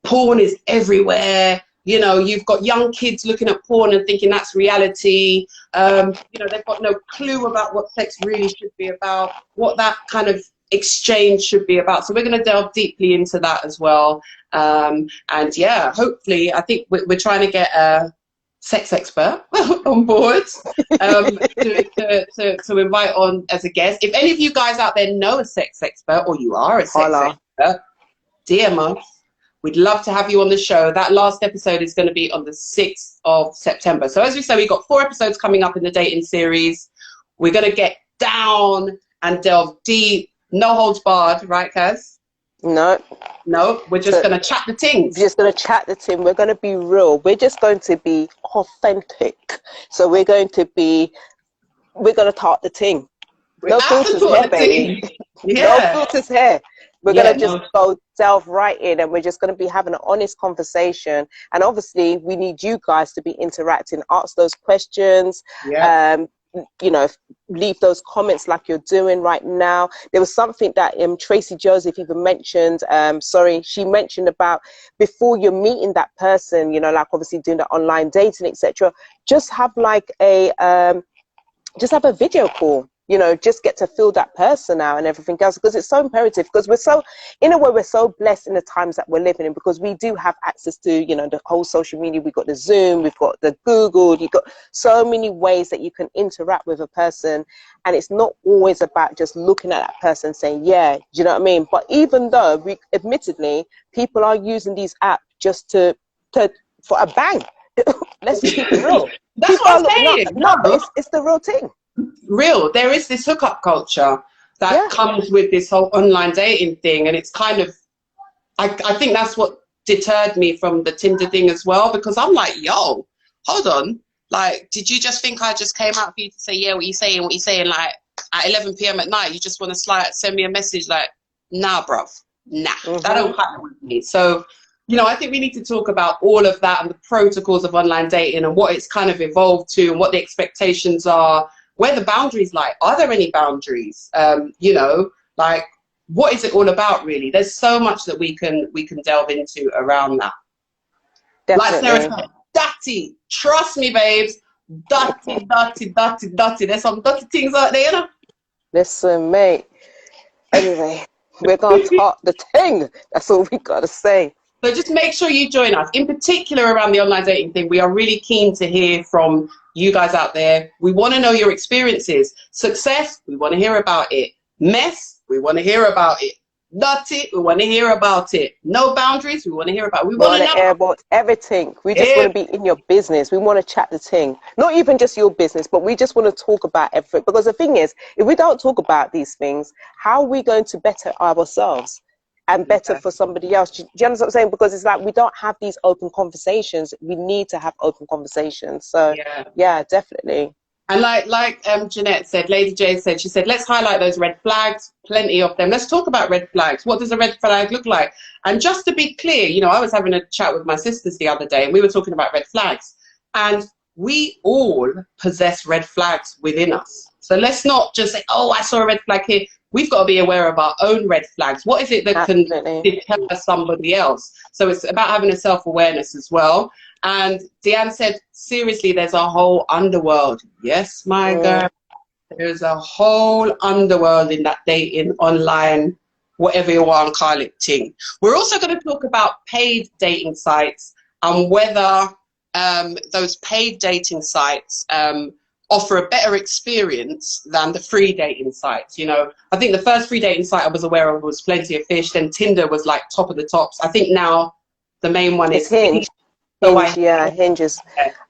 Porn is everywhere. You know, you've got young kids looking at porn and thinking that's reality. You know, they've got no clue about what sex really should be about, what that kind of exchange should be about. So we're going to delve deeply into that as well. And yeah, hopefully, I think we're trying to get a sex expert on board to invite on as a guest. If any of you guys out there know a sex expert, or you are a sex expert, DM us. We'd love to have you on the show. That last episode is going to be on the 6th of September. So as we said, we've got 4 episodes coming up in the dating series. We're going to get down and delve deep. No holds barred, right, Kaz? No. No, we're just going to chat the things. We're just going to chat the thing. We're going to be real. We're just going to be authentic. So we're going to talk the thing. No filters here, baby. No filters here. We're going to just go delve right in, and we're just going to be having an honest conversation. And obviously, we need you guys to be interacting, ask those questions, you know, leave those comments like you're doing right now. There was something that Tracy Joseph even mentioned. She mentioned about before you're meeting that person, you know, like obviously doing the online dating, etc. Just have like a video call. You know, just get to feel that person out and everything else, because it's so imperative, because we're so, in a way, we're so blessed in the times that we're living in, because we do have access to, you know, the whole social media. We've got the Zoom, we've got the Google, you've got so many ways that you can interact with a person. And it's not always about just looking at that person and saying, yeah, do you know what I mean? But even though, admittedly, people are using these apps just for a bang. Let's just keep it real. That's what I'm saying. No, it's the real thing. Real. There is this hookup culture that comes with this whole online dating thing, and it's kind of, I think that's what deterred me from the Tinder thing as well, because I'm like, yo, hold on, like, did you just think I just came out for you to say, yeah, what you saying, like at 11 p.m. at night, you just want to send me a message like, nah, bruv, nah, that don't happen with me. So, you know, I think we need to talk about all of that and the protocols of online dating and what it's kind of evolved to and what the expectations are. Where the boundaries lie? Are there any boundaries? You know, like, what is it all about, really? There's so much that we can delve into around that. Definitely. Like Sarah said, dirty. Trust me, babes. Dirty. There's some dirty things out there, you know? Listen, mate. Anyway, we're going to talk the thing. That's all we got to say. So just make sure you join us. In particular, around the online dating thing, we are really keen to hear from you guys out there. We want to know your experiences. Success, we want to hear about it. Mess, we want to hear about it. Dirty, we want to hear about it. No boundaries, we want to hear about it. We want to hear about everything. We just want to be in your business. We want to chat the thing. Not even just your business, but we just want to talk about everything. Because the thing is, if we don't talk about these things, how are we going to better ourselves? And better for somebody else. Do you understand what I'm saying? Because it's like we don't have these open conversations. We need to have open conversations. So yeah, definitely. And like Jeanette said, Lady J said, she said, let's highlight those red flags, plenty of them. Let's talk about red flags. What does a red flag look like? And just to be clear, you know, I was having a chat with my sisters the other day and we were talking about red flags. And we all possess red flags within us. So let's not just say, oh, I saw a red flag here. We've got to be aware of our own red flags. What is it that can deter somebody else? So it's about having a self-awareness as well. And Deanne said, seriously, there's a whole underworld. Yes, my girl. There's a whole underworld in that dating online, whatever you want to call it, thing. We're also going to talk about paid dating sites and whether those paid dating sites offer a better experience than the free dating sites. You know, I think the first free dating site I was aware of was Plenty of Fish. Then Tinder was like top of the tops. I think now the main one is Hinge. Hinge is.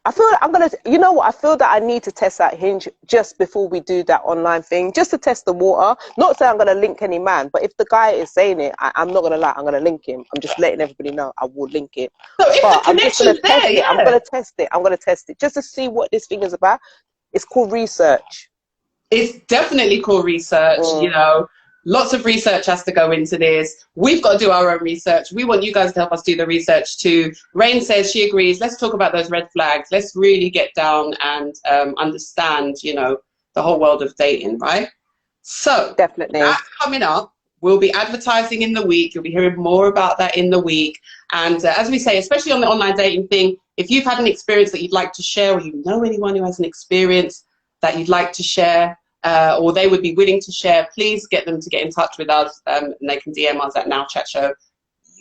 I feel I'm gonna. You know what? I feel that I need to test that Hinge just before we do that online thing, just to test the water. Not saying I'm gonna link any man, but if the guy is saying it, I'm not gonna lie. I'm gonna link him. I'm just letting everybody know I will link it. So if but the connection's there, yeah. I'm gonna test it. I'm gonna test it just to see what this thing is about. It's called research. It's definitely called research. You know, lots of research has to go into this. We've got to do our own research. We want you guys to help us do the research too. Rain says she agrees. Let's talk about those red flags. Let's really get down and understand, you know, the whole world of dating, right? So definitely that's coming up. We'll be advertising in the week. You'll be hearing more about that in the week. And as we say, especially on the online dating thing, if you've had an experience that you'd like to share, or you know anyone who has an experience that you'd like to share, or they would be willing to share, please get them to get in touch with us, and they can DM us at Now Chat Show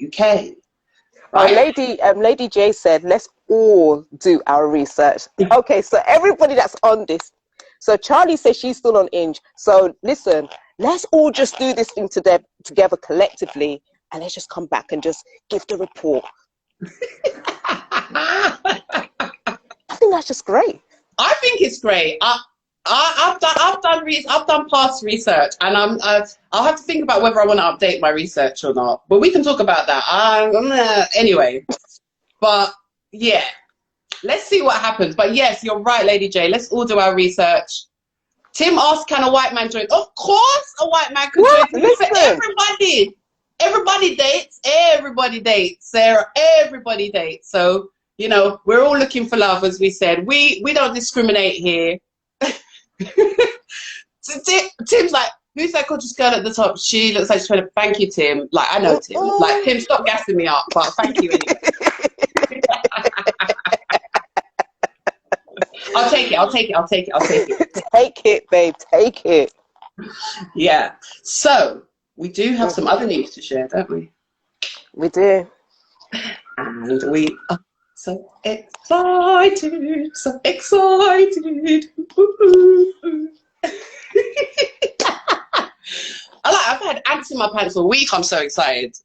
UK. Right? Lady J said, let's all do our research. Okay, so everybody that's on this. So Charlie says she's still on Hinge. So listen, let's all just do this thing together collectively, and let's just come back and just give the report. I think that's just great. I think it's great. I've done past research, and I'll have to think about whether I want to update my research or not. But we can talk about that. Anyway, but yeah, let's see what happens. But yes, you're right, Lady J. Let's all do our research. Tim asked, "Can a white man join?" Of course, a white man can join. Listen, everybody dates. Everybody dates, Sarah. Everybody dates. So you know, we're all looking for love, as we said. We don't discriminate here. So Tim's like, who's that gorgeous girl at the top? She looks like she's trying to thank you, Tim. Like, I know Tim. Like, Tim, stop gassing me up, but thank you anyway. I'll take it. Take it, babe. Take it. Yeah. So we do have some other news to share, don't we? We do. And we are so excited. So excited. I've had ants in my pants all week. I'm so excited.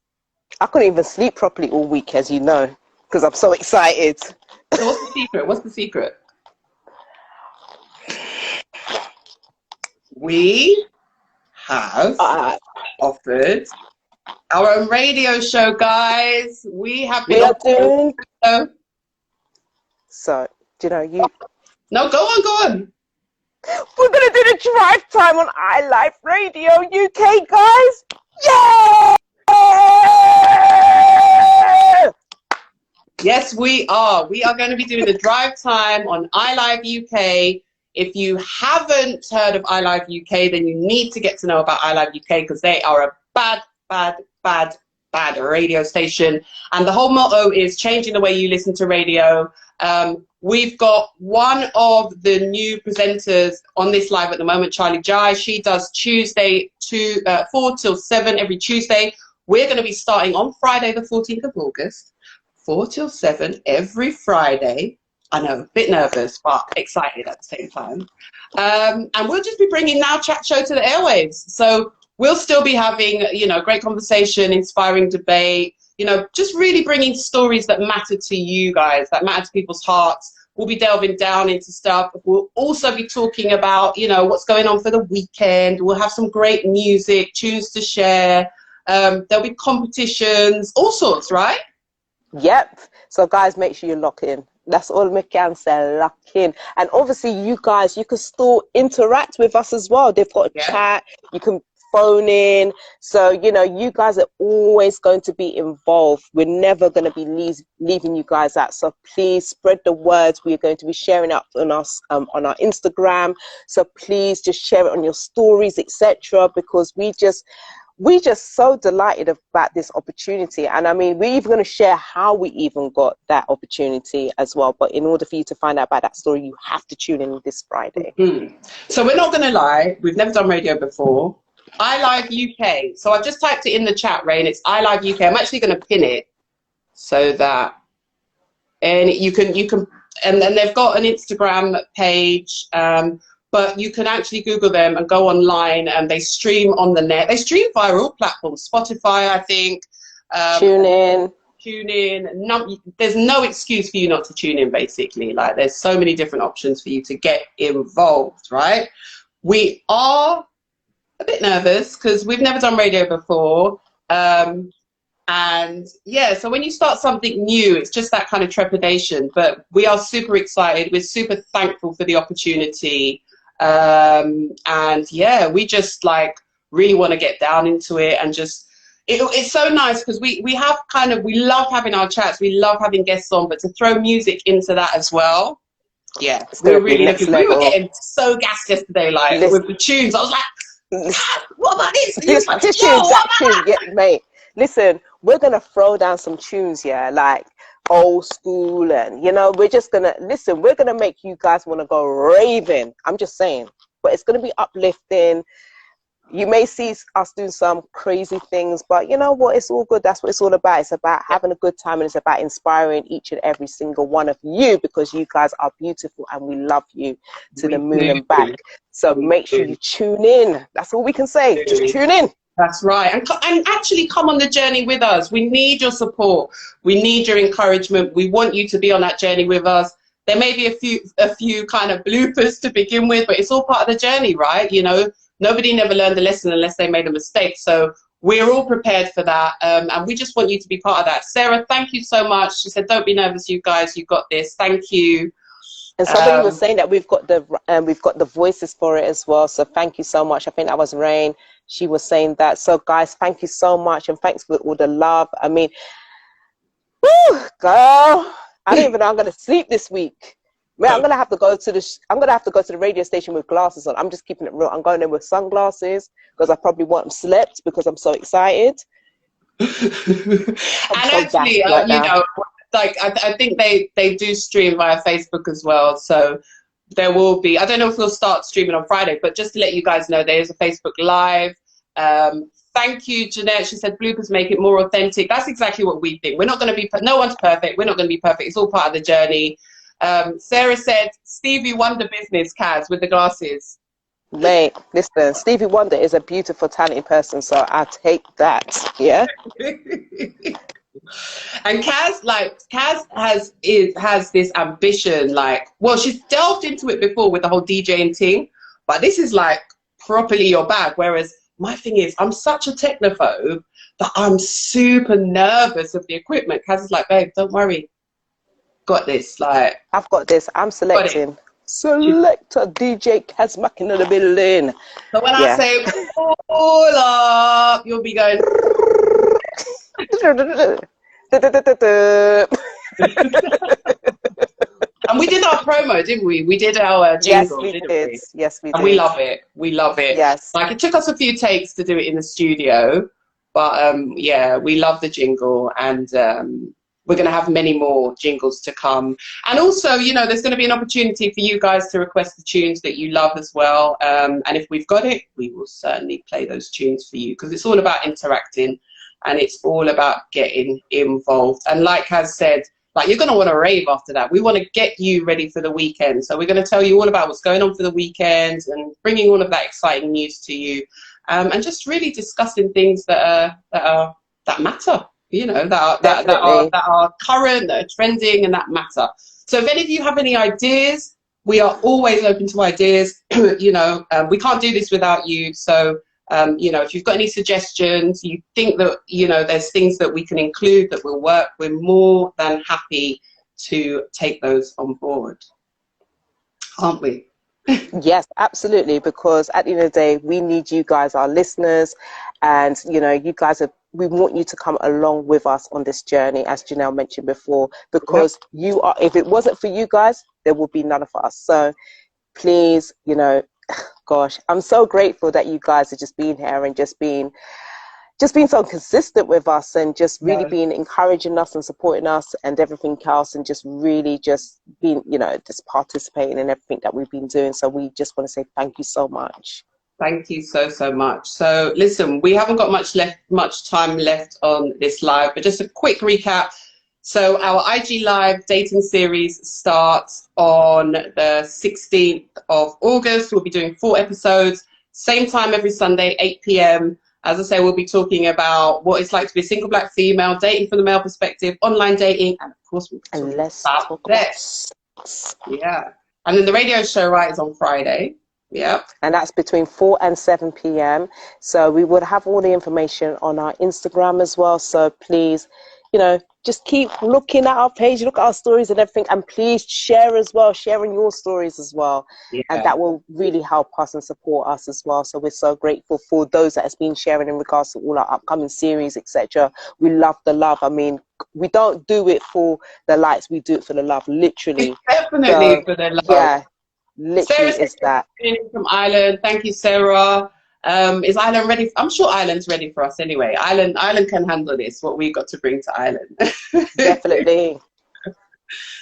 I couldn't even sleep properly all week, as you know, because I'm so excited. So what's the secret? What's the secret? We have offered our own radio show, guys. We have been doing. So, do you know No, go on. We're gonna do the drive time on iLife Radio UK, guys. Yeah! Yes, we are. We are going to be doing the drive time on iLive UK. If you haven't heard of iLive UK, then you need to get to know about iLive UK, because they are a bad radio station. And the whole motto is changing the way you listen to radio. We've got one of the new presenters on this live at the moment, Charlie Jai. She does Tuesday 4 till 7 every Tuesday. We're going to be starting on Friday, the 14th of August, 4 till 7 every Friday. I know, a bit nervous, but excited at the same time. And we'll just be bringing Now Chat Show to the airwaves. So we'll still be having, you know, great conversation, inspiring debate, you know, just really bringing stories that matter to you guys, that matter to people's hearts. We'll be delving down into stuff. We'll also be talking about, you know, what's going on for the weekend. We'll have some great music, tunes to share. There'll be competitions, all sorts, right? Yep. So guys, make sure you lock in. That's all we can say, lock in. And obviously you guys, you can still interact with us as well. They've got a chat. You can phone in. So, you know, you guys are always going to be involved. We're never going to be leaving you guys out. So please spread the words. We're going to be sharing up on our Instagram. So please just share it on your stories, etc. Because we're just so delighted about this opportunity. And I mean, we're even going to share how we even got that opportunity as well. But in order for you to find out about that story, you have to tune in this Friday. So we're not going to lie. We've never done radio before. I Live UK. So I've just typed it in the chat, Rain. It's I Live UK. I'm actually going to pin it so that, and you can, and then they've got an Instagram page, but you can actually Google them and go online, and they stream on the net. They stream via all platforms, Spotify, I think. Tune in. There's no excuse for you not to tune in, basically. Like, there's so many different options for you to get involved, right? We are a bit nervous because we've never done radio before. And yeah, so when you start something new, it's just that kind of trepidation, but we are super excited. We're super thankful for the opportunity. And yeah, we just like really want to get down into it, and just, it's so nice because we love having our chats. We love having guests on, but to throw music into that as well. Yeah, we're really looking. We were getting so gassed yesterday, like with the tunes. I was like, what about this? Yeah, mate. Listen, we're gonna throw down some tunes, yeah, like old school, and you know, we're gonna make you guys want to go raving. I'm just saying, but it's gonna be uplifting. You may see us doing some crazy things, but you know what? It's all good. That's what it's all about. It's about having a good time, and it's about inspiring each and every single one of you, because you guys are beautiful and we love you to the moon and back. So make sure you tune in. That's all we can say. Just tune in. That's right. And actually come on the journey with us. We need your support. We need your encouragement. We want you to be on that journey with us. There may be a few kind of bloopers to begin with, but it's all part of the journey, right? You know, nobody never learned a lesson unless they made a mistake. So we're all prepared for that. And we just want you to be part of that. Sarah, thank you so much. She said, don't be nervous, you guys. You got this. Thank you. And somebody was saying that we've got the voices for it as well. So thank you so much. I think that was Rain. She was saying that. So guys, thank you so much, and thanks for all the love. I mean, whew, girl, I don't even know I'm gonna sleep this week. Man, I'm gonna have to go to the radio station with glasses on. I'm just keeping it real. I'm going there with sunglasses because I probably won't slept because I'm so excited. And actually, you know, like I think they do stream via Facebook as well. So there will be, I don't know if we'll start streaming on Friday, but just to let you guys know, there is a Facebook Live. Thank you, Jeanette. She said bloopers make it more authentic. That's exactly what we think. We're not going to be, no one's perfect. We're not going to be perfect. It's all part of the journey. Sarah said, Stevie Wonder business, Kaz, with the glasses. Mate, listen, Stevie Wonder is a beautiful, talented person, so I'll take that, yeah? And Kaz has this ambition, like, well, she's delved into it before with the whole DJing thing, but this is like properly your bag. Whereas my thing is, I'm such a technophobe that I'm super nervous of the equipment. Kaz is like, babe, don't worry, got this. Like, I've got this. I'm selecting. Selector DJ Kaz Mack in the building. So when I say pull up, you'll be going. And we did our promo, didn't we? We did our jingle, yes, we did. Yes, we did. And we love it. We love it. Yes. Like, it took us a few takes to do it in the studio, but yeah, we love the jingle, and we're going to have many more jingles to come. And also, you know, there's going to be an opportunity for you guys to request the tunes that you love as well. And if we've got it, we will certainly play those tunes for you, because it's all about interacting, and it's all about getting involved. And like Kaz said, like, you're going to want to rave after that. We want to get you ready for the weekend. So we're going to tell you all about what's going on for the weekend and bringing all of that exciting news to you, and just really discussing things that matter. You know, that are current, that are trending, and that matter. So if any of you have any ideas, we are always open to ideas. You know, we can't do this without you. So, you know, if you've got any suggestions, you think that, you know, there's things that we can include that will work, we're more than happy to take those on board. Aren't we? Yes, absolutely. Because at the end of the day, we need you guys, our listeners, and you guys are. We want you to come along with us on this journey, as Janelle mentioned before, Yep. because you are. If it wasn't for you guys, there would be none of us. So please, gosh, I'm so grateful that you guys are just being here and just being so consistent with us and just really Yeah. being encouraging us and supporting us and everything else, and just really just being, just participating in everything that we've been doing. So we just want to say thank you so much. Thank you so, so much. So listen, we haven't got much time left on this live, but just a quick recap. So our IG Live dating series starts on the 16th of August. We'll be doing 4 episodes, same time every Sunday, 8 p.m. As I say, we'll be talking about what it's like to be a single black female, dating from the male perspective, online dating, and of course we'll be And talking let's about talk about sex. Yeah. And then the radio show, right, is on Friday. Yeah. and that's between 4 and 7 p.m. So we would have all the information on our Instagram as well. So please, just keep looking at our page, look at our stories and everything, and please share as well, sharing your stories as well. And Yeah. that will really help us and support us as well. So we're so grateful for those that has been sharing in regards to all our upcoming series, etc. We love the love. I mean, we don't do it for the likes, we do it for the love, literally. It's definitely So for their love. yeah, Sarah literally said is that. from Ireland. Thank you, Sarah. Is Ireland ready? I'm sure Ireland's ready for us anyway. Ireland can handle this, what we've got to bring to Ireland. Definitely.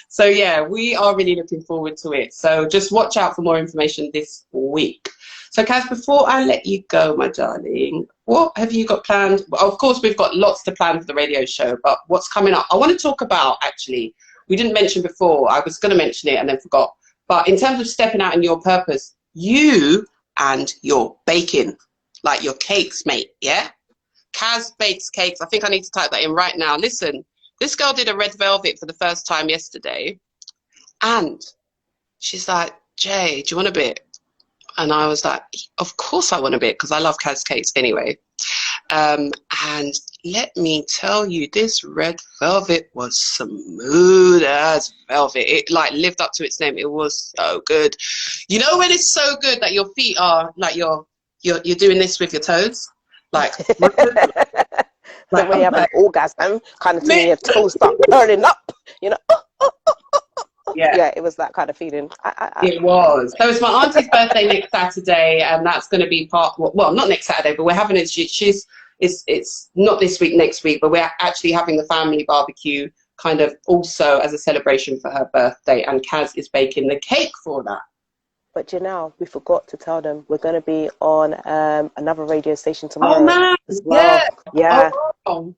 So yeah, we are really looking forward to it. So just watch out for more information this week. So Kaz, before I let you go, my darling, what have you got planned? Well, of course, we've got lots to plan for the radio show, but what's coming up? I want to talk about, actually, we didn't mention before. I was going to mention it and then forgot. But in terms of stepping out in your purpose, you and your baking, like your cakes, mate, yeah? Kaz bakes cakes. I think I need to type that in right now. Listen, this girl did a red velvet for the first time yesterday, and she's like, Jay, do you want a bit? And I was like, of course I want a bit, because I love Kaz cakes anyway. And let me tell you, this red velvet was smooth as velvet. It like lived up to its name. It was so good. You know when it's so good that your feet are like you're doing this with your toes, like Like when you have an orgasm kind of thing, your toes start curling up, yeah. Yeah, it was that kind of feeling. It was. So it's my auntie's birthday next Saturday, and that's going to be well, not next Saturday, but we're having it. It's not this week, next week, but we're actually having the family barbecue kind of also as a celebration for her birthday, and Kaz is baking the cake for that. But Janelle, we forgot to tell them we're going to be on another radio station tomorrow. Oh man, as well. Yeah.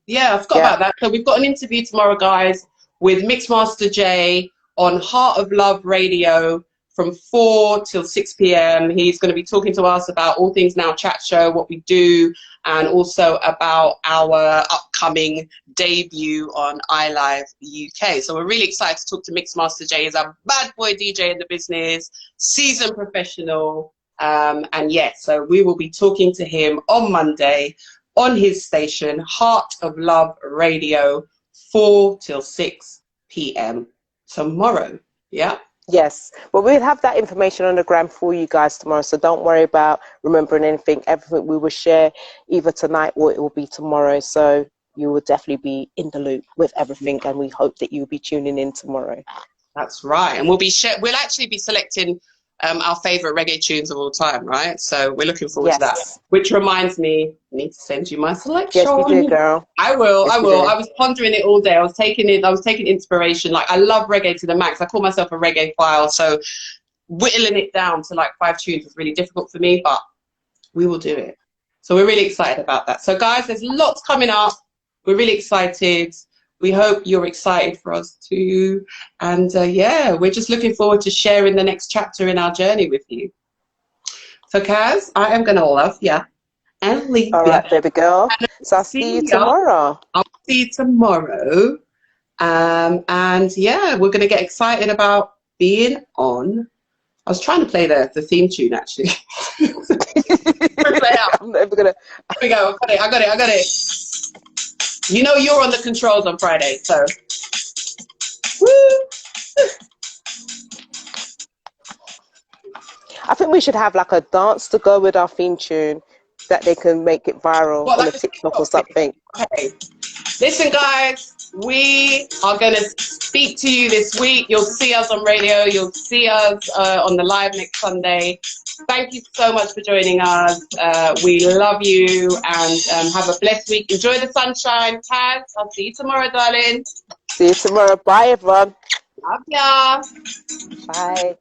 Yeah, I forgot about that. So we've got an interview tomorrow, guys, with Mixmaster Jay on Heart of Love Radio from 4 till 6 p.m. He's going to be talking to us about all things Now Chat Show, what we do, and also about our upcoming debut on iLive UK. So we're really excited to talk to Mixmaster Jay. He's a bad boy DJ in the business, seasoned professional. And yes, so we will be talking to him on Monday on his station, Heart of Love Radio, 4 till 6 p.m. tomorrow. Yeah. Yes, but we'll have that information on the gram for you guys tomorrow, so don't worry about remembering anything. Everything we will share either tonight or it will be tomorrow, so you will definitely be in the loop with everything, and we hope that you'll be tuning in tomorrow. That's right, and we'll actually be selecting our favorite reggae tunes of all time, right? So we're looking forward to that. Which reminds me, I need to send you my selection. Yes, you do, girl. I will. Yes, I will. I was pondering it all day. I was taking inspiration. Like, I love reggae to the max. I call myself a reggae file. So whittling it down to like 5 tunes was really difficult for me, but we will do it. So we're really excited about that. So guys, there's lots coming up. We're really excited. We hope you're excited for us too. And yeah, we're just looking forward to sharing the next chapter in our journey with you. So Kaz, I am going to love you and leave All right, baby girl. So I'll see you tomorrow. I'll see you tomorrow. And yeah, we're going to get excited about being on. I was trying to play the theme tune, actually. I'm never gonna... Here we go. I got it. You know you're on the controls on Friday, so. Woo! think we should have like a dance to go with our theme tune that they can make it viral What, on a like a TikTok or TikTok something. Okay. Listen, guys, we are going to speak to you this week. You'll see us on radio. You'll see us on the live next Sunday. Thank you so much for joining us. We love you and have a blessed week. Enjoy the sunshine. Kaz, I'll see you tomorrow, darling. See you tomorrow. Bye, everyone. Love ya. Bye.